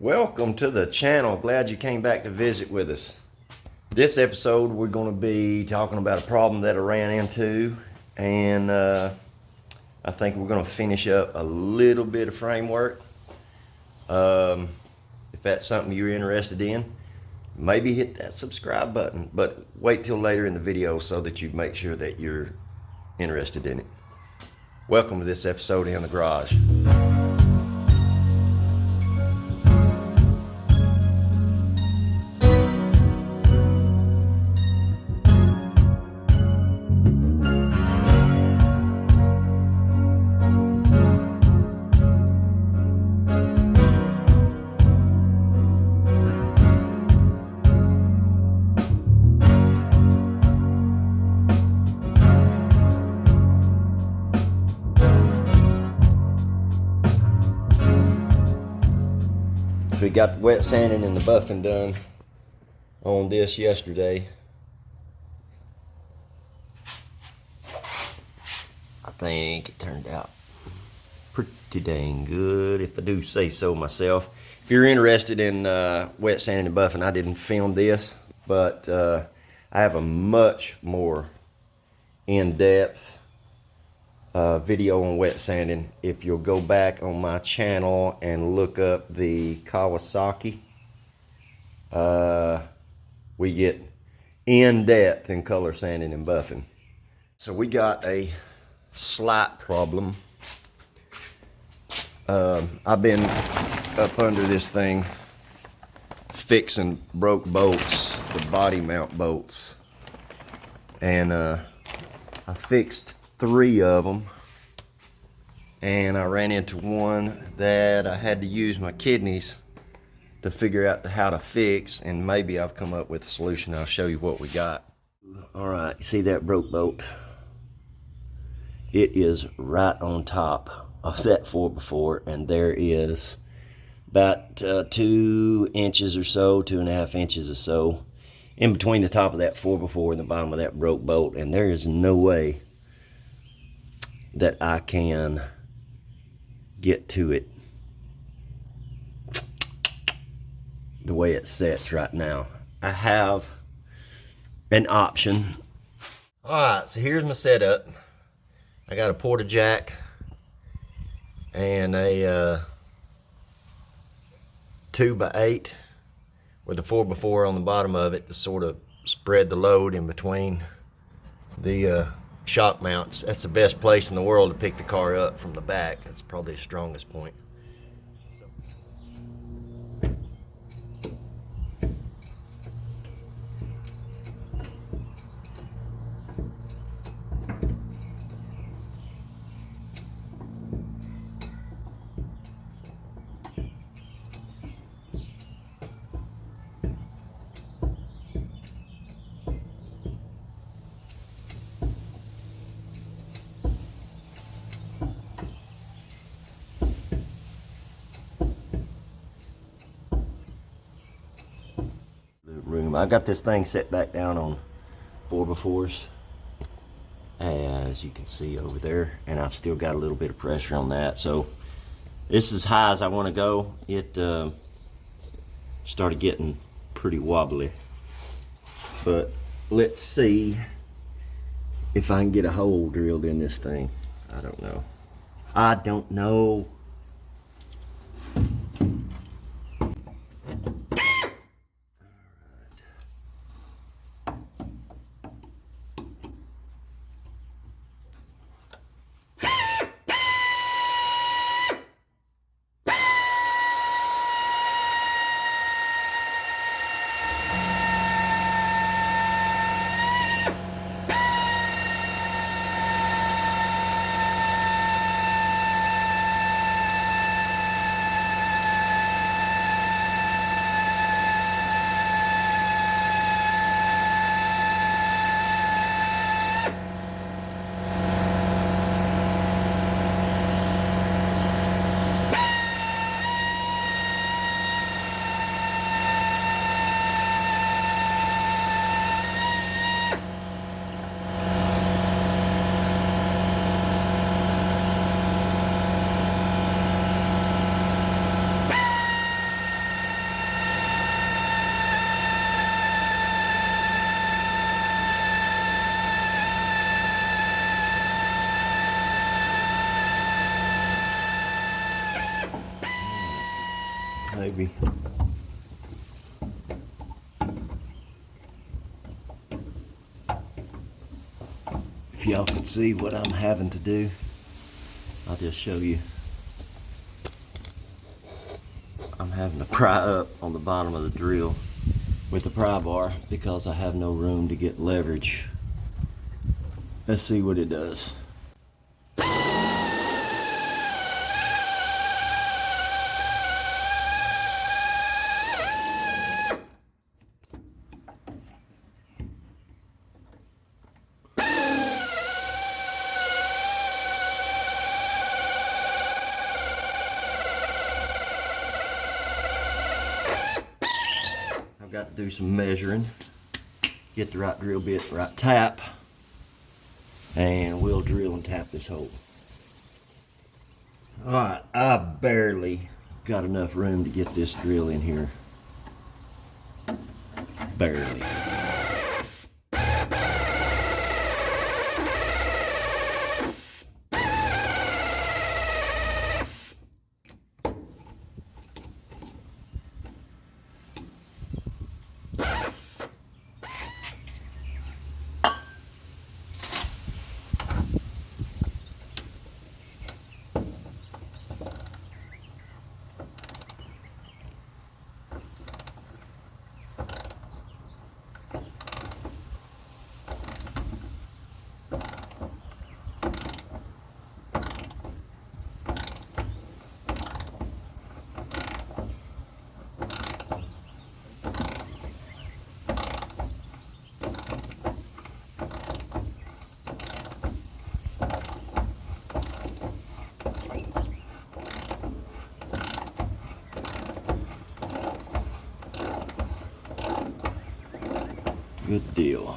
Welcome to the channel. Glad you came back to visit with us. This episode we're going to be talking about a problem that I ran into, and I think we're going to finish up a little bit of framework. If that's something you're interested in, maybe hit that subscribe button, but wait till later in the video so that you make sure that you're interested in it. Welcome to this episode in the garage. We got the wet sanding and the buffing done on this yesterday. I think it turned out pretty dang good, if I do say so myself. If you're interested in wet sanding and buffing, I didn't film this, but I have a much more in-depth video on wet sanding. If you'll go back on my channel and look up the Kawasaki, we get in-depth in color sanding and buffing. So we got a slight problem. I've been up under this thing fixing broke bolts, the body mount bolts, and I fixed 3 of them, and I ran into one that I had to use my kidneys to figure out how to fix, and maybe I've come up with a solution. I'll show you what we got. All right, see that broke bolt? It is right on top of that 4x4, and there is about 2 inches or so, 2.5 inches or so in between the top of that 4x4 and the bottom of that broke bolt, and there is no way that I can get to it the way it sets right now. I have an option. Alright, so here's my setup. I got a porta jack and a 2x8 with a 4x4 on the bottom of it to sort of spread the load in between the shock mounts. That's the best place in the world to pick the car up from the back. That's probably the strongest point. Room. I got this thing set back down on 4x4s, as you can see over there, and I've still got a little bit of pressure on that, so this is as high as I want to go. It started getting pretty wobbly, but let's see if I can get a hole drilled in this thing. I don't know. maybe. If y'all could see what I'm having to do, I'll just show you. I'm having to pry up on the bottom of the drill with the pry bar because I have no room to get leverage. Let's see what it does. I've got to do some measuring, get the right drill bit, right tap, and we'll drill and tap this hole. Alright, I barely got enough room to get this drill in here. Barely. Good deal.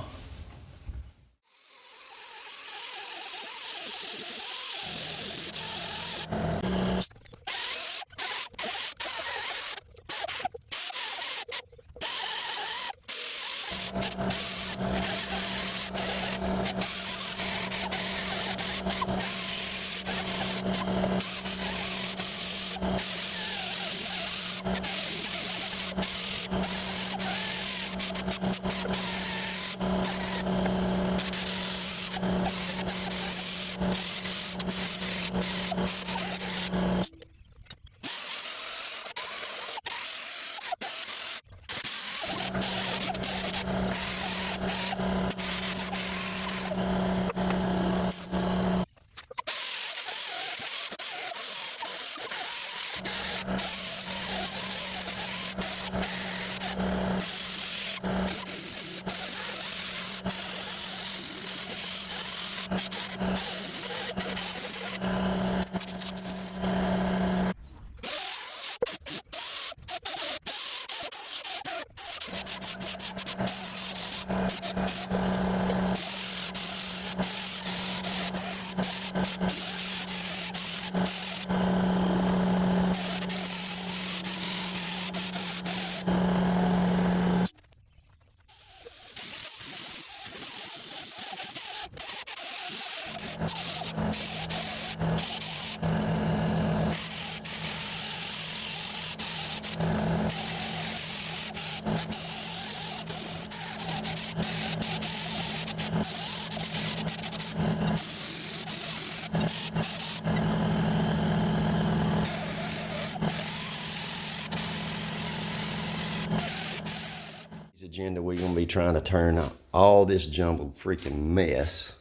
Agenda, we're going to be trying to turn all this jumbled freaking mess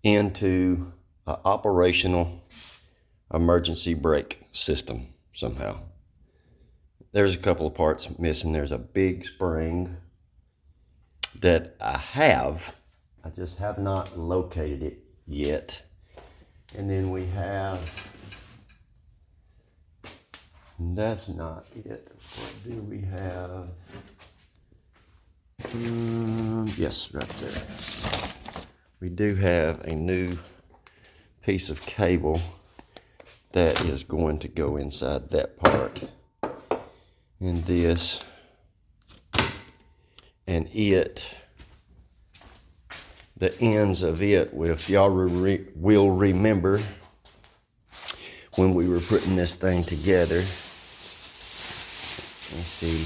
into an operational emergency brake system somehow. There's a couple of parts missing. There's a big spring that I just have not located it yet. And then we have, that's not it. What do we have? Yes, right there. We do have a new piece of cable that is going to go inside that part. And this, and it, the ends of it, if y'all will remember when we were putting this thing together, Let me see.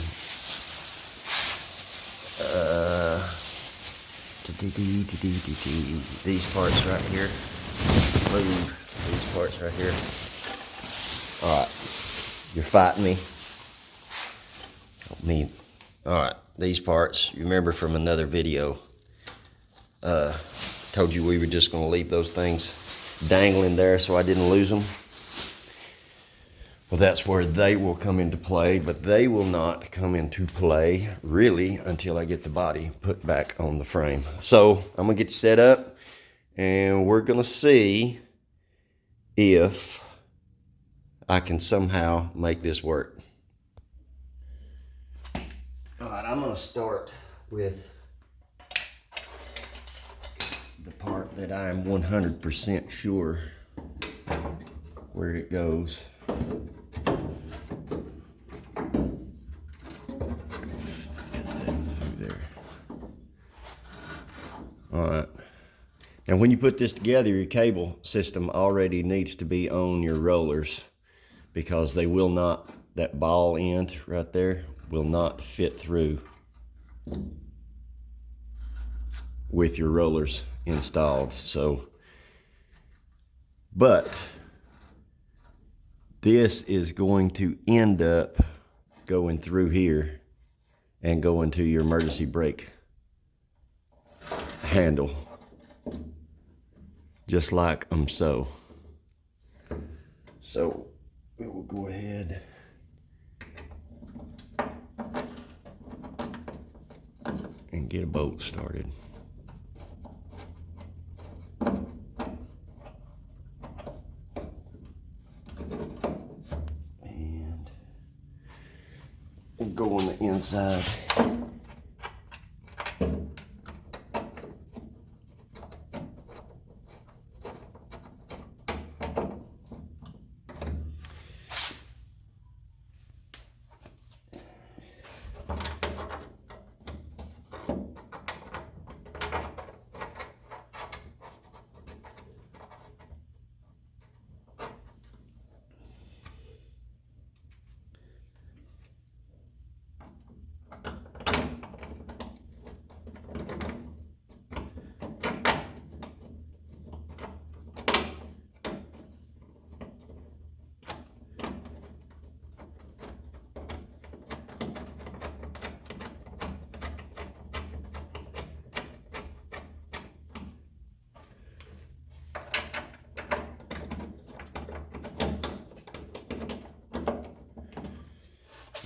These parts right here. Move these parts right here. All right, you're fighting me. Help me. All right, these parts. You remember from another video. Told you we were just going to leave those things dangling there so I didn't lose them. Well, that's where they will come into play, but they will not come into play really until I get the body put back on the frame. So I'm gonna get you set up and we're gonna see if I can somehow make this work. All right, I'm gonna start with the part that I am 100% sure where it goes. Alright, and when you put this together, your cable system already needs to be on your rollers because they will not, that ball end right there will not fit through with your rollers installed. So, but this is going to end up going through here and go into your emergency brake handle, just like so. So we will go ahead and get a bolt started. And we'll go on the inside.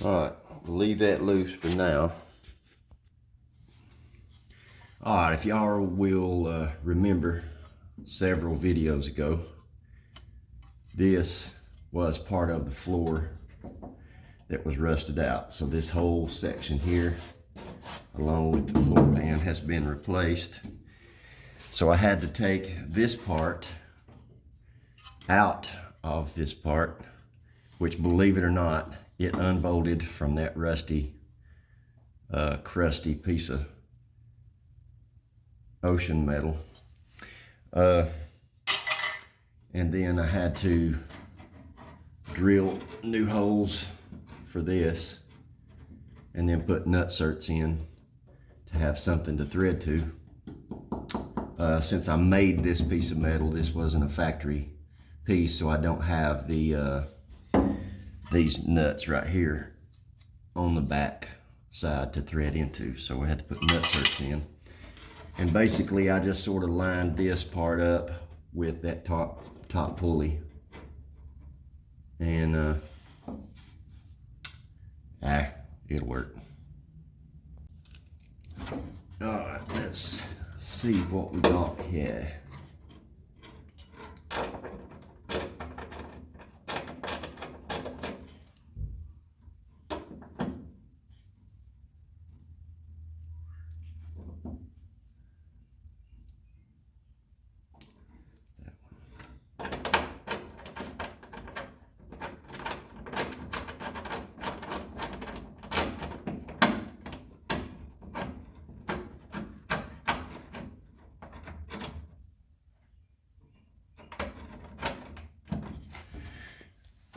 All right, we'll leave that loose for now. All right, if y'all will remember several videos ago, this was part of the floor that was rusted out. So this whole section here, along with the floor pan, has been replaced. So I had to take this part out of this part, which, believe it or not, it unbolted from that rusty, crusty piece of ocean metal. And then I had to drill new holes for this and then put nutserts in to have something to thread to. Since I made this piece of metal, this wasn't a factory piece, so I don't have the these nuts right here on the back side to thread into, so I had to put nutserts in. And basically I just sort of lined this part up with that top pulley, and it'll work. All right, let's see what we got here.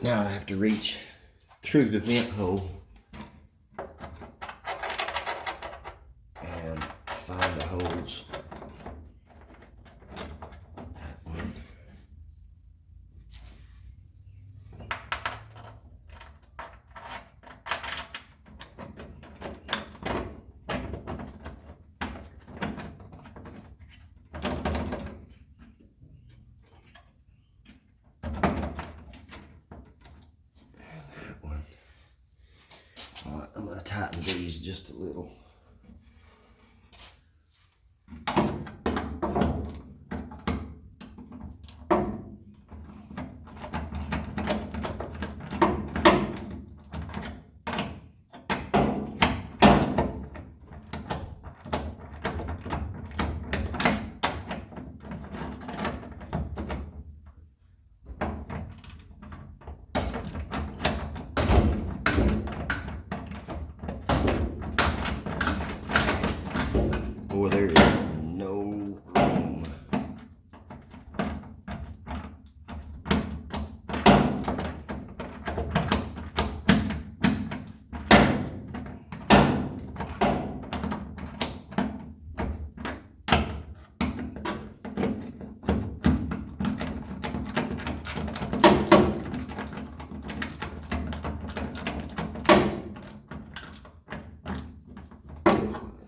Now I have to reach through the vent hole tighten these just a little. Boy, there is no room.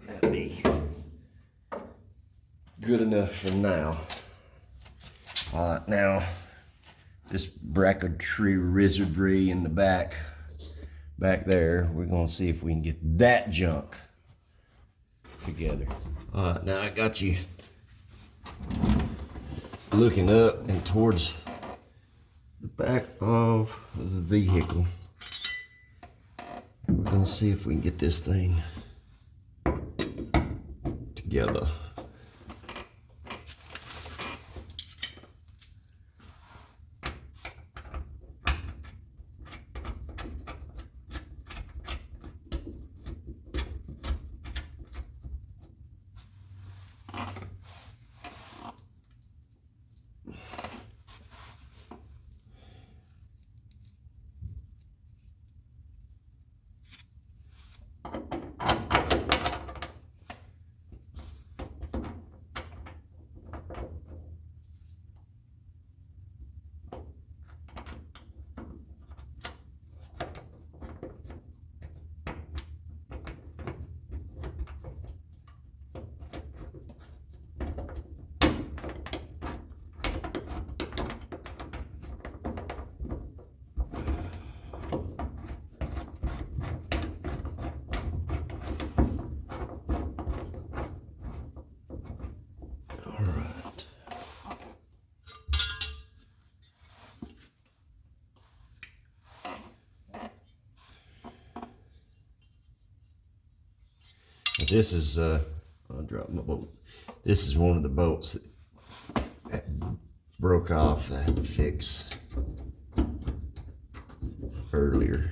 That'd be good enough for now. All right, now this bracketry wizardry in the back there, we're gonna see if we can get that junk together. All right, now I got you looking up and towards the back of the vehicle. We're gonna see if we can get this thing together. This is, I dropped my bolt. This is one of the bolts that broke off that I had to fix earlier.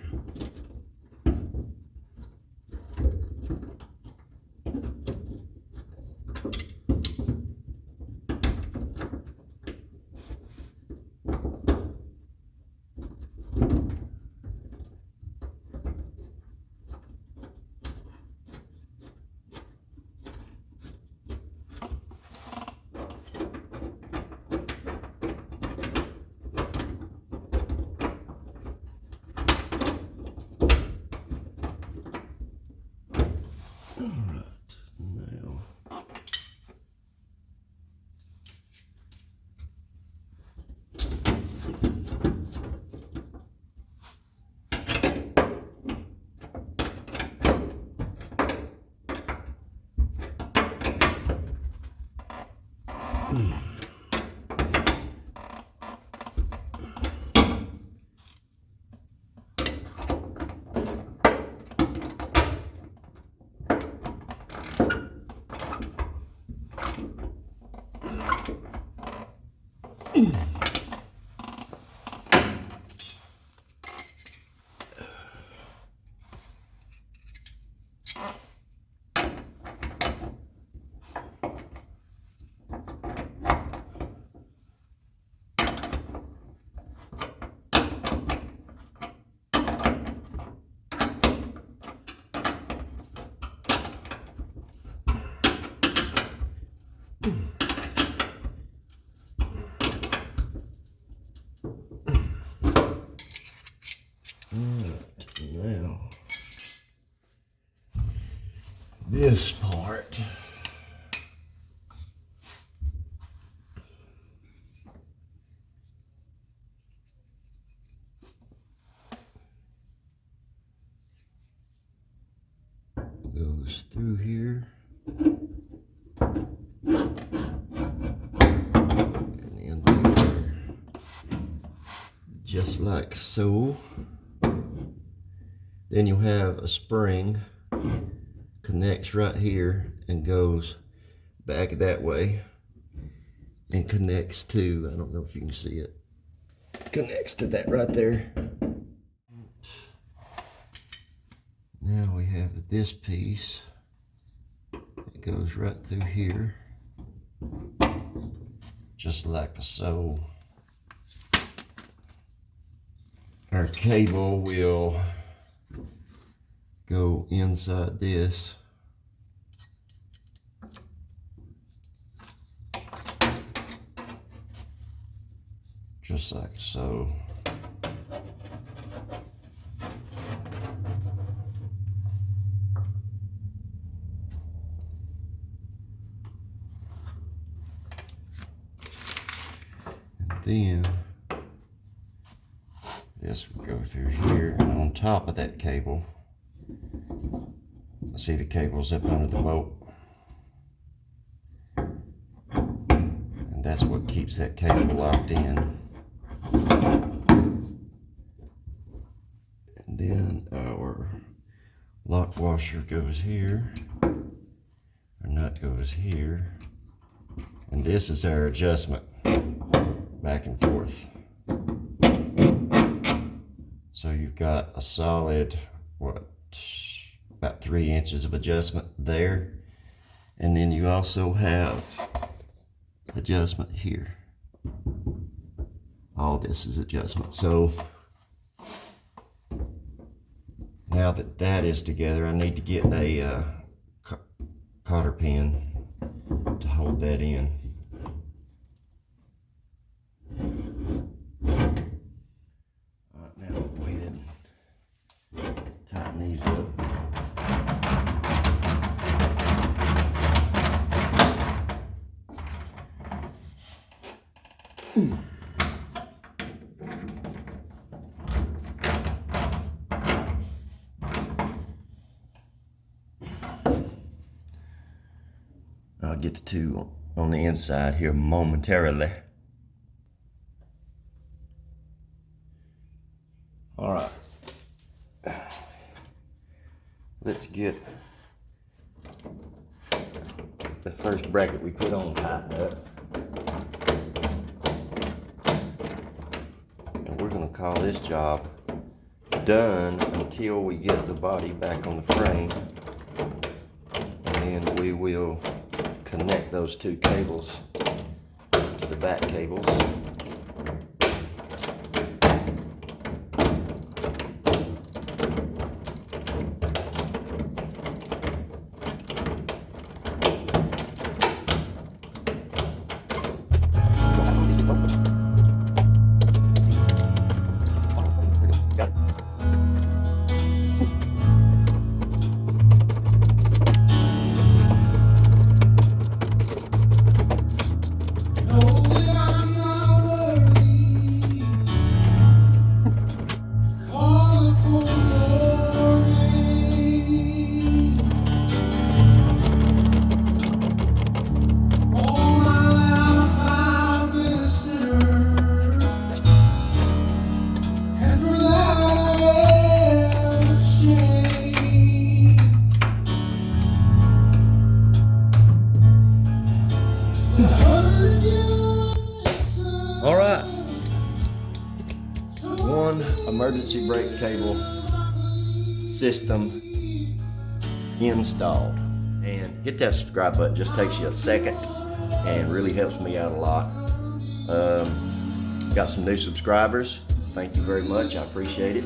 Now, this part. And in there, just like so. Then you'll have a spring, connects right here and goes back that way and connects to, I don't know if you can see it, connects to that right there. Now we have this piece. It goes right through here, just like so. Our cable will go inside this. Just like so. And then this will go through here, and on top of that cable, see the cable's up under the bolt. And that's what keeps that cable locked in. And then our lock washer goes here. Our nut goes here. And this is our adjustment back and forth. So you've got a solid, about 3 inches of adjustment there. And then you also have adjustment here. All this is adjustment. So now that that is together, I need to get a cotter pin to hold that in. All right, now we'll go ahead and tighten these up. I'll get the two on the inside here momentarily. All right. Let's get the first bracket we put on tightened up. And we're going to call this job done until we get the body back on the frame. And then we will connect those two cables to the back cables. All right, one emergency brake cable system installed. And hit that subscribe button, just takes you a second and really helps me out a lot. Got some new subscribers, thank you very much, I appreciate it.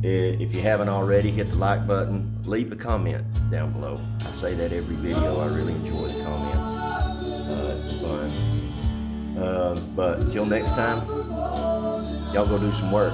If you haven't already, hit the like button, leave a comment down below. I say that every video, I really enjoy the comments. It's fun. But until next time, y'all go do some work.